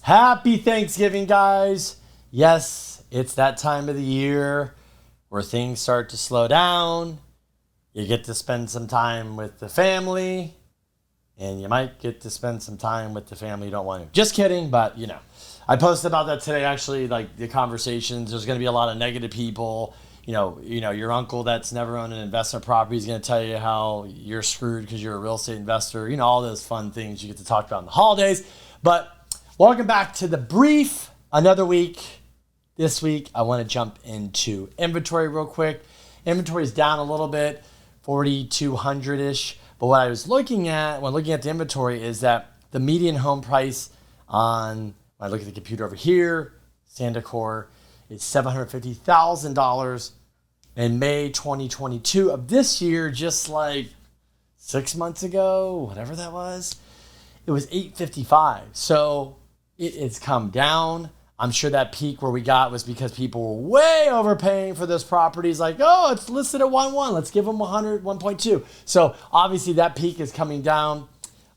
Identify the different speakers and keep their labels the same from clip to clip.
Speaker 1: Happy Thanksgiving, guys. Yes, it's that time of the year where things start to slow down. You get to spend some time with the family, and you might get to spend some time with the family you don't want to. Just kidding, but I posted about that today, actually, like the conversations. There's going to be a lot of negative people. Your uncle that's never owned an investment property is going to tell you how you're screwed because you're a real estate investor. All those fun things you get to talk about in the holidays. But welcome back to the brief. Another week. This week, I want to jump into inventory real quick. Inventory is down a little bit, 4,200-ish. But what I was looking at when looking at the inventory is that the median home price when I look at the computer over here, Sandecor, is $750,000 in May 2022 of this year, just like 6 months ago, whatever that was. It was $855. So it's come down. I'm sure that peak where we got was because people were way overpaying for those properties. Like, oh, it's listed at 1.1. Let's give them 1.2. So obviously that peak is coming down.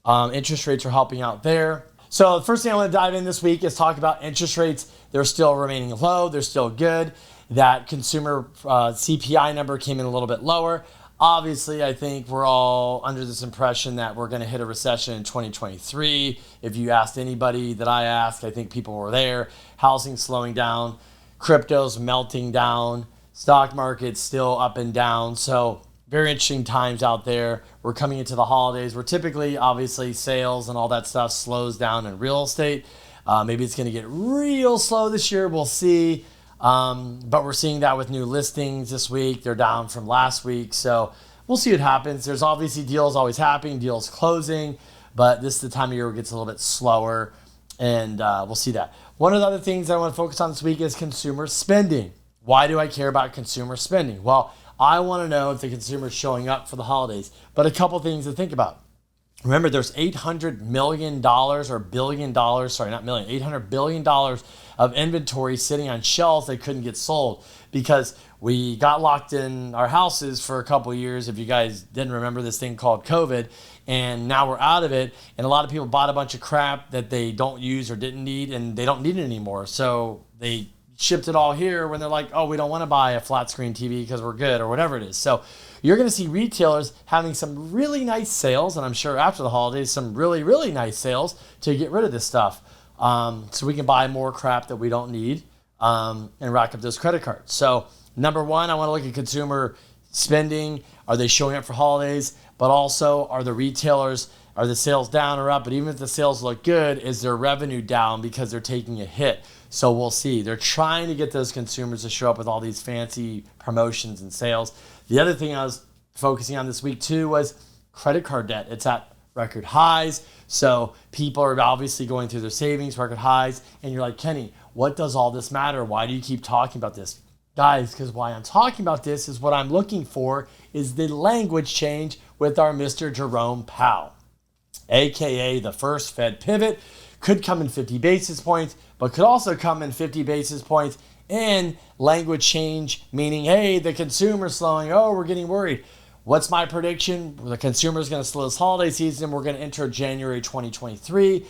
Speaker 1: Interest rates are helping out there. So the first thing I want to dive in this week is talk about interest rates. They're still remaining low. They're still good. That consumer CPI number came in a little bit lower. Obviously, I think we're all under this impression that we're going to hit a recession in 2023. If you asked anybody that I asked, I think people were there. Housing's slowing down. Crypto's melting down. Stock market's still up and down. So very interesting times out there. We're coming into the holidays. We're typically, obviously, sales and all that stuff slows down in real estate. Maybe it's going to get real slow this year. We'll see. But we're seeing that with new listings this week. They're down from last week. So we'll see what happens. There's obviously deals always happening, deals closing. But this is the time of year where it gets a little bit slower. And we'll see that. One of the other things I want to focus on this week is consumer spending. Why do I care about consumer spending? Well, I want to know if the consumer is showing up for the holidays. But a couple things to think about. Remember, there's $800 million or billion dollars, sorry, not million, $800 billion of inventory sitting on shelves that couldn't get sold because we got locked in our houses for a couple of years. If you guys didn't remember this thing called COVID, and now we're out of it, and a lot of people bought a bunch of crap that they don't use or didn't need, and they don't need it anymore. So they shipped it all here when they're like, oh, we don't want to buy a flat screen TV because we're good or whatever it is. So you're going to see retailers having some really nice sales, and I'm sure after the holidays, some really, really nice sales to get rid of this stuff so we can buy more crap that we don't need and rack up those credit cards. So number one, I want to look at consumer spending. Are they showing up for holidays? But also, are the retailers, are the sales down or up? But even if the sales look good, is their revenue down because they're taking a hit? So we'll see. They're trying to get those consumers to show up with all these fancy promotions and sales. The other thing I was focusing on this week too was credit card debt. It's at record highs. So people are obviously going through their savings, record highs. And you're like, Kenny, what does all this matter? Why do you keep talking about this? Guys, because why I'm talking about this is what I'm looking for is the language change with our Mr. Jerome Powell, AKA the first Fed pivot. Could come in 50 basis points, but could also come in 50 basis points and language change, meaning, hey, the consumer's slowing. Oh, we're getting worried. What's my prediction? The consumer's going to slow this holiday season. We're going to enter January 2023. A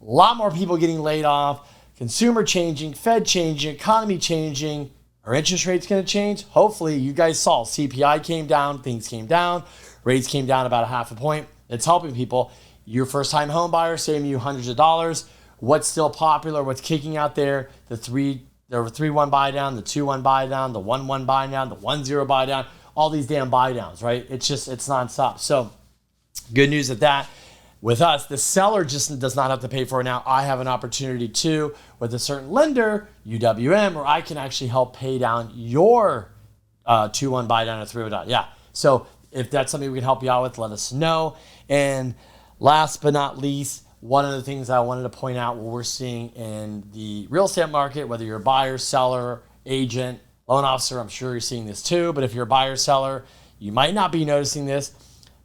Speaker 1: lot more people getting laid off, consumer changing, Fed changing, economy changing. Are interest rates going to change? Hopefully, you guys saw CPI came down, things came down, rates came down about 0.5 point. It's helping people. Your first-time home buyer saving you hundreds of dollars. What's still popular? What's kicking out there? The 3-1 buy down, the 2-1 buy down, the 1-1 buy down, the 1-0 buy down. All these damn buy downs, right? It's nonstop. So good news at that. With us, the seller just does not have to pay for it now. I have an opportunity too with a certain lender, UWM, where I can actually help pay down your 2-1 buy down or 3-1 down. Yeah. So if that's something we can help you out with, let us know. And last but not least, one of the things I wanted to point out what we're seeing in the real estate market, whether you're a buyer, seller, agent, loan officer, I'm sure you're seeing this too. But if you're a buyer, seller, you might not be noticing this,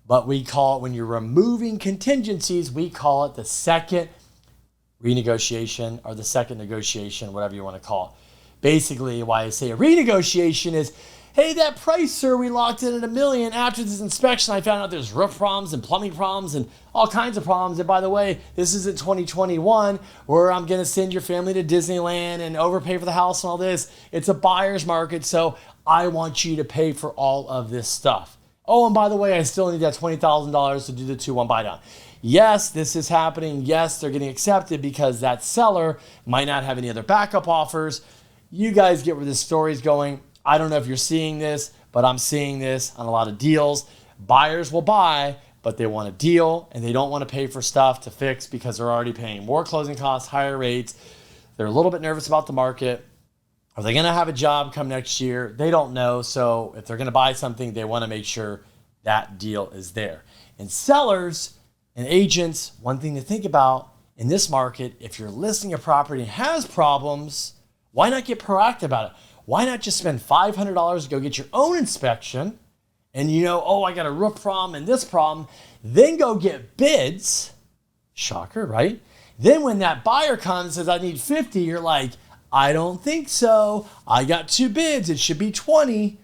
Speaker 1: but we call it, when you're removing contingencies, we call it the second renegotiation or the second negotiation, whatever you want to call it. Basically, why I say a renegotiation is hey, that price, sir, we locked in at $1 million. After this inspection, I found out there's roof problems and plumbing problems and all kinds of problems. And by the way, this is in 2021 where I'm going to send your family to Disneyland and overpay for the house and all this. It's a buyer's market, so I want you to pay for all of this stuff. Oh, and by the way, I still need that $20,000 to do the 2-1 buy down. Yes, this is happening. Yes, they're getting accepted because that seller might not have any other backup offers. You guys get where this story is going. I don't know if you're seeing this, but I'm seeing this on a lot of deals. Buyers will buy, but they want a deal and they don't want to pay for stuff to fix because they're already paying more closing costs, higher rates. They're a little bit nervous about the market. Are they going to have a job come next year? They don't know. So if they're going to buy something, they want to make sure that deal is there. And sellers and agents, one thing to think about in this market, if you're listing a property and has problems, why not get proactive about it? Why not just spend $500 to go get your own inspection and oh, I got a roof problem and this problem, then go get bids. Shocker, right? Then when that buyer comes and says, I need 50, you're like, I don't think so. I got 2 bids. It should be 20.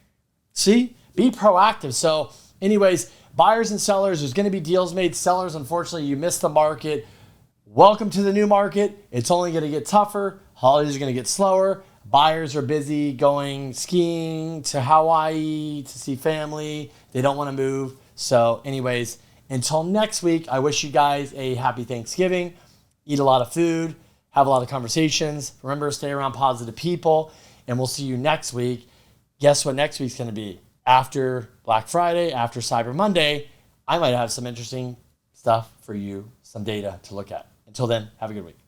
Speaker 1: See? Be proactive. So anyways, buyers and sellers, there's going to be deals made. Sellers, unfortunately, you missed the market. Welcome to the new market. It's only going to get tougher. Holidays are going to get slower. Buyers are busy going skiing to Hawaii to see family. They don't want to move. So anyways, until next week, I wish you guys a happy Thanksgiving. Eat a lot of food. Have a lot of conversations. Remember, stay around positive people. And we'll see you next week. Guess what next week's going to be? After Black Friday, after Cyber Monday, I might have some interesting stuff for you, some data to look at. Until then, have a good week.